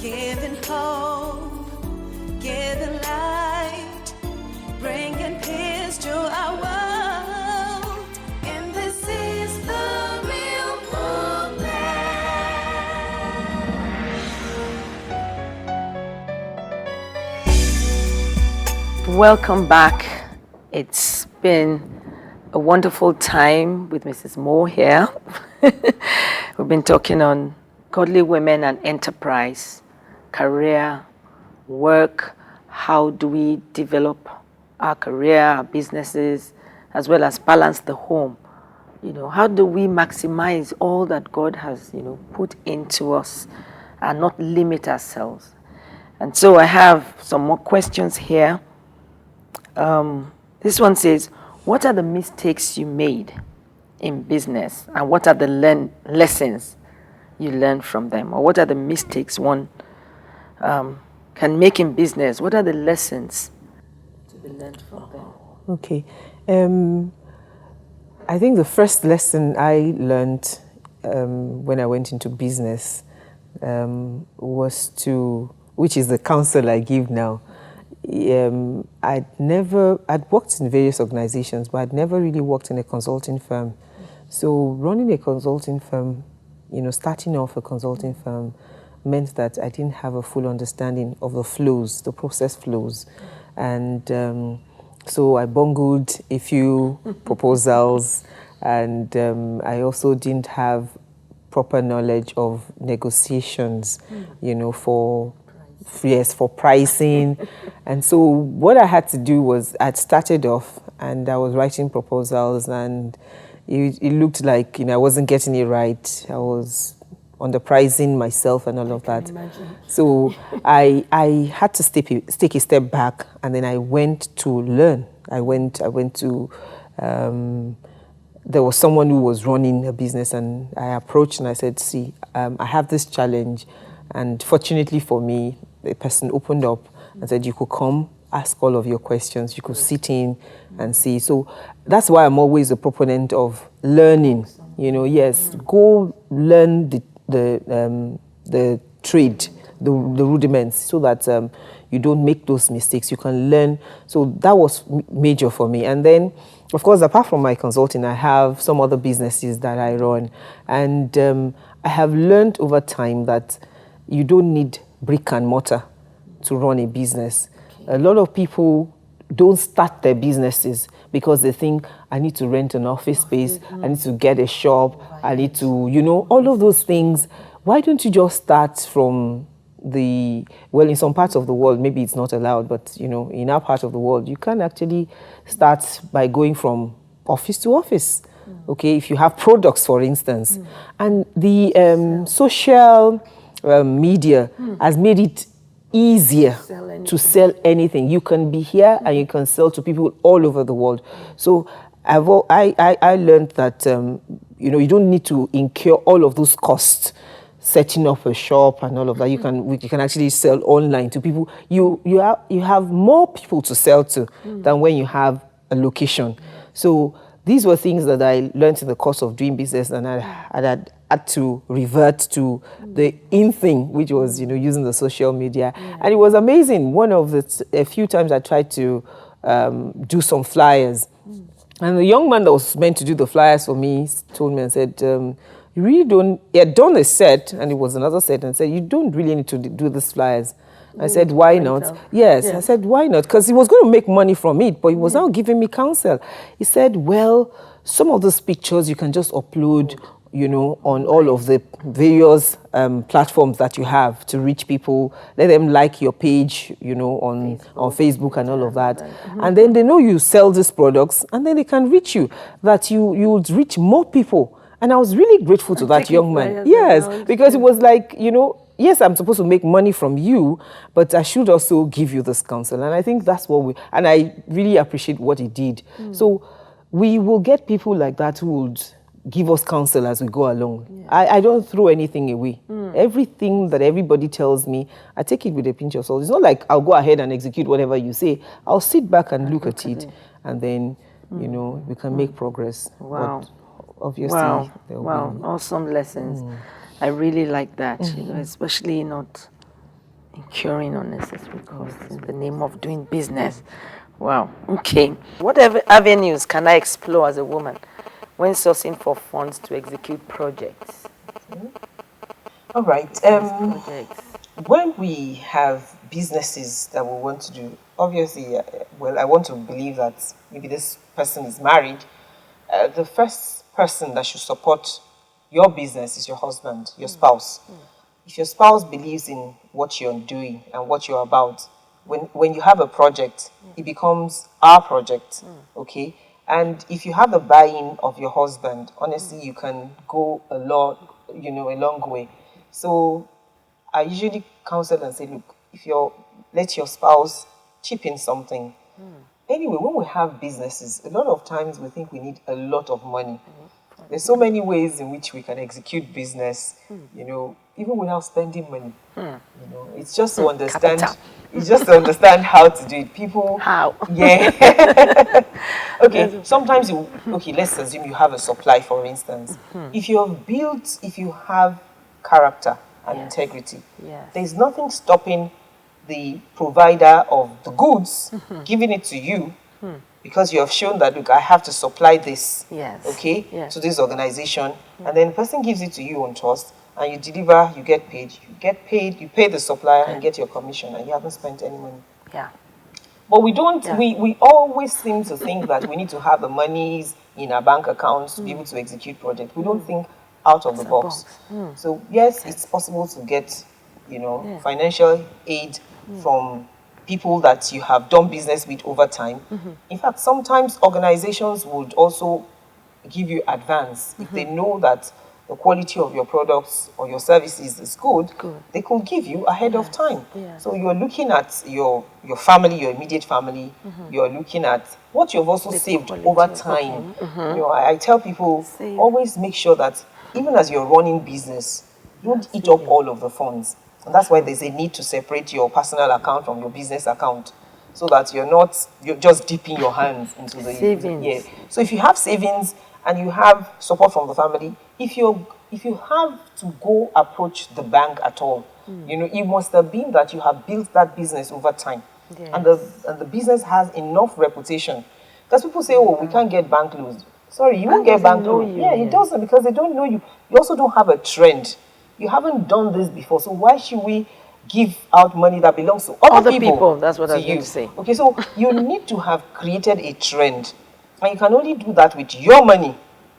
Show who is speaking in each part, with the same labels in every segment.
Speaker 1: giving hope, giving light, bringing peace to our world. And this is the real movement.
Speaker 2: Welcome back. It's been a wonderful time with Mrs. Moore here. We've been talking on godly women and enterprise, career, work, how do we develop our career, our businesses, as well as balance the home. How do we maximize all that God has, put into us and not limit ourselves? And so I have some more questions here. This one says, what are the mistakes you made in business and what are the lessons you learned from them? Or what are the mistakes one can make in business? What are the lessons to be learned from them?
Speaker 3: Okay. I think the first lesson I learned when I went into business was which is the counsel I give now. I'd worked in various organizations, but I'd never really worked in a consulting firm. So running a consulting firm, starting off a consulting firm meant that I didn't have a full understanding of the flows, the process flows. And so I bungled a few proposals, and I also didn't have proper knowledge of negotiations, for pricing. And so what I had to do was I'd started off and I was writing proposals, and it looked like, I wasn't getting it right. I was underpricing myself and all of that. Imagine. So I had to take a step back, and then I went to learn. I went to, there was someone who was running a business, and I approached and I said, see, I have this challenge. And fortunately for me, the person opened up and said, you could come, ask all of your questions, you could sit in and see. So that's why I'm always a proponent of learning. Yes, go learn the trade, the rudiments, so that you don't make those mistakes. You can learn. So that was major for me. And then, of course, apart from my consulting, I have some other businesses that I run. And I have learned over time that you don't need brick and mortar to run a business. A lot of people don't start their businesses because they think, I need to rent an office space, I need to get a shop, I need to, all of those things. Why don't you just start from in some parts of the world, maybe it's not allowed, but, in our part of the world, you can actually start by going from office to office. Okay, if you have products, for instance. And the social media has made it easier to sell anything. You can be here and you can sell to people all over the world. So I learned that you don't need to incur all of those costs setting up a shop and all of that. You can actually sell online to people. You have more people to sell to than when you have a location. So these were things that I learned in the course of doing business, and I had to revert to the in thing, which was, using the social media. And it was amazing. A few times I tried to do some flyers. And the young man that was meant to do the flyers for me told me and said, you really don't, he had done a set, and it was another set, and said, you don't really need to do these flyers. I said, why not? Yes, I said, why not? Because he was going to make money from it, but he was now giving me counsel. He said, well, some of those pictures you can just upload, on all of the various platforms that you have to reach people. Let them like your page, on Facebook and all of that. And then they know you sell these products, and then they can reach you, that you would reach more people. And I was really grateful to that young man. Yes, because it was like, yes, I'm supposed to make money from you, but I should also give you this counsel. And I think that's and I really appreciate what he did. So we will get people like that who would give us counsel as we go along. Yeah. I don't throw anything away. Everything that everybody tells me, I take it with a pinch of salt. It's not like I'll go ahead and execute whatever you say. I'll sit back and look at it, and then, we can make progress.
Speaker 2: Wow.
Speaker 3: But obviously.
Speaker 2: Wow. Awesome lessons. I really like that, especially not Incurring unnecessary costs in the name of doing business. Wow. Okay. What avenues can I explore as a woman when sourcing for funds to execute projects?
Speaker 3: All right.
Speaker 2: Projects.
Speaker 3: When we have businesses that we want to do, obviously, well, I want to believe that maybe this person is married. The first person that should support your business is your husband, your spouse. If your spouse believes in what you're doing and what you're about, when you have a project, it becomes our project, okay? And if you have the buy-in of your husband, honestly, you can go a long way. So I usually counsel and say, look, let your spouse chip in something. Anyway, when we have businesses, a lot of times we think we need a lot of money. There's so many ways in which we can execute business, even without spending money. It's just to understand.
Speaker 2: Capital.
Speaker 3: It's just to understand how to do it. People.
Speaker 2: How?
Speaker 3: Yeah. Okay. Sometimes let's assume you have a supply, for instance. If you have character and integrity, there's nothing stopping the provider of the goods giving it to you because you have shown that, look, I have to supply this, to this organization, and then the person gives it to you on trust, and you deliver, you get paid, you pay the supplier and get your commission, and you haven't spent any money.
Speaker 2: Yeah.
Speaker 3: But we don't, we always seem to think that we need to have the monies in our bank accounts to be able to execute projects. We don't think out of the box. So yes, it's possible to get, financial aid from people that you have done business with over time. In fact, sometimes organizations would also give you advance. If they know that the quality of your products or your services is good. They could give you ahead of time. So you're looking at your family, your immediate family. You're looking at what you've also saved over time. I tell people, always make sure that even as you're running business, don't eat up all of the funds. And that's why there's a need to separate your personal account from your business account, so that you're just dipping your hands into the
Speaker 2: savings.
Speaker 3: So if you have savings and you have support from the family, if you have to go approach the bank at all, it must have been that you have built that business over time, and the business has enough reputation. Because people say, oh, we can't get bank loans. Sorry, you won't get bank loans. Yeah, it doesn't, because they don't know you. You also don't have a trend. You haven't done this before, so why should we give out money that belongs to other people?
Speaker 2: That's what I was going to say.
Speaker 3: Okay, so you need to have created a trend, and you can only do that with your money,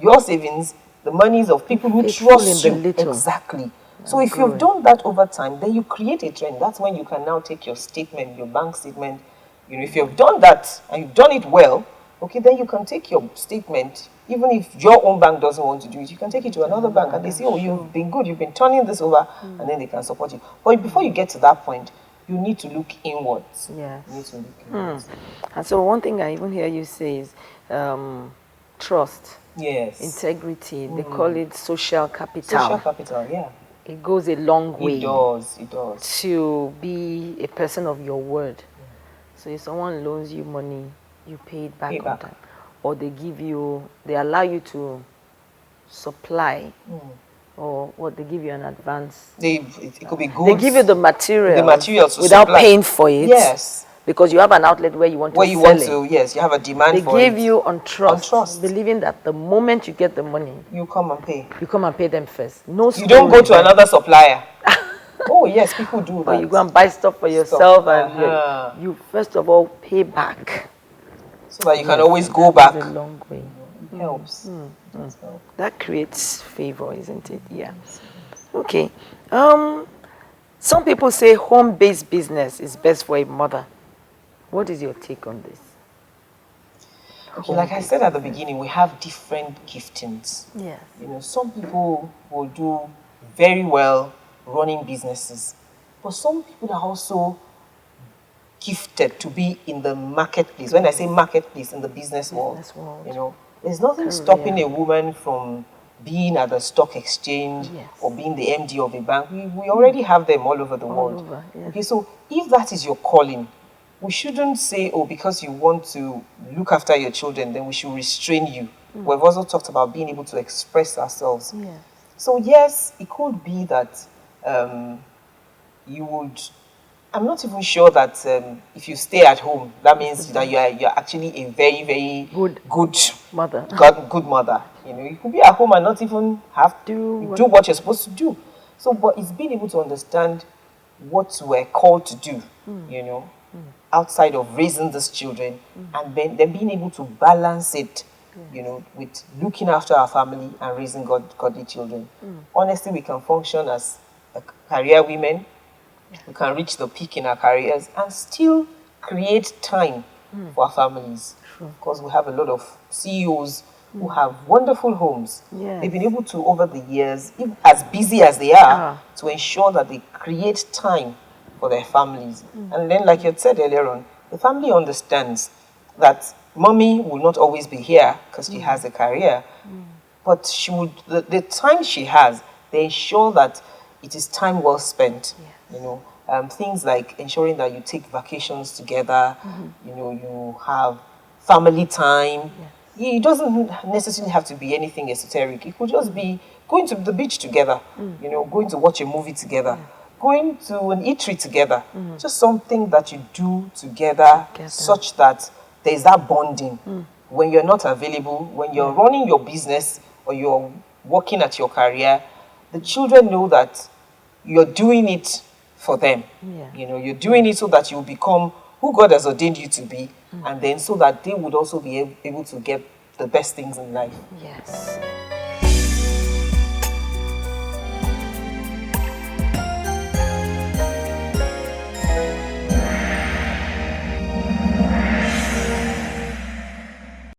Speaker 3: your savings, the monies of people who trust you. Exactly. So if you've done that over time, then you create a trend. That's when you can now take your statement, your bank statement. If you've done that and you've done it well, okay, then you can take your statement. Even if your own bank doesn't want to do it, you can take it to another bank, and they say, oh, you've been good, you've been turning this over, and then they can support you. But before you get to that point, you need to look inwards.
Speaker 2: Yes.
Speaker 3: You need to look inwards.
Speaker 2: And so one thing I even hear you say is trust.
Speaker 3: Yes.
Speaker 2: Integrity. They call it social capital.
Speaker 3: Social capital, yeah.
Speaker 2: It goes a long way.
Speaker 3: It does.
Speaker 2: To be a person of your word. So if someone loans you money, you pay it back on time. Or they allow you to supply, or what, they give you an advance.
Speaker 3: It could be goods.
Speaker 2: They give you the materials without
Speaker 3: supply.
Speaker 2: paying for it.
Speaker 3: Yes.
Speaker 2: Because you have an outlet where you want to sell it.
Speaker 3: Yes, you have a demand for it.
Speaker 2: They give you on trust, believing that the moment you get the money,
Speaker 3: you come and pay.
Speaker 2: You come and pay them first.
Speaker 3: You don't go to another supplier. Oh yes, people do that.
Speaker 2: Or you go and buy stuff for yourself, and you first of all pay back.
Speaker 3: So that you can always go back.
Speaker 2: It's a long way.
Speaker 3: It helps.
Speaker 2: That creates favor, isn't it? Yeah. Okay. Some people say home-based business is best for a mother. What is your take on this?
Speaker 3: Okay, like I said at the beginning, we have different giftings.
Speaker 2: Yes.
Speaker 3: Some people will do very well running businesses, but some people are also gifted to be in the marketplace. When I say marketplace, in the business world. There's nothing stopping a woman from being at the stock exchange or being the MD of a bank. We already have them all over the world. Okay, so if that is your calling, we shouldn't say, oh, because you want to look after your children, then we should restrain you. We've also talked about being able to express ourselves. So yes, it could be that you would I'm not even sure that if you stay at home, that means that you're actually a very, very good
Speaker 2: mother.
Speaker 3: Good mother. You know, you could be at home and not even have to do what you're supposed to do. So, but it's being able to understand what we're called to do, you know, outside of raising these children, and then being able to balance it, you know, with looking after our family and raising godly children. Honestly, we can function as career women. We can reach the peak in our careers and still create time for our families. Because we have a lot of CEOs who have wonderful homes.
Speaker 2: Yes.
Speaker 3: They've been able to, over the years, as busy as they are, to ensure that they create time for their families. And then, like you had said earlier on, the family understands that mommy will not always be here because she has a career, but she would, the time she has, they ensure that it is time well spent. You know, things like ensuring that you take vacations together, you know, you have family time. It doesn't necessarily have to be anything esoteric. It could just be going to the beach together, you know, going to watch a movie together, going to an eatery together. Just something that you do together such that there's that bonding. When you're not available, when you're running your business or you're working at your career, the children know that you're doing it for them. You know, you're doing it so that you become who God has ordained you to be, and then so that they would also be able to get the best things in life.
Speaker 2: Yes.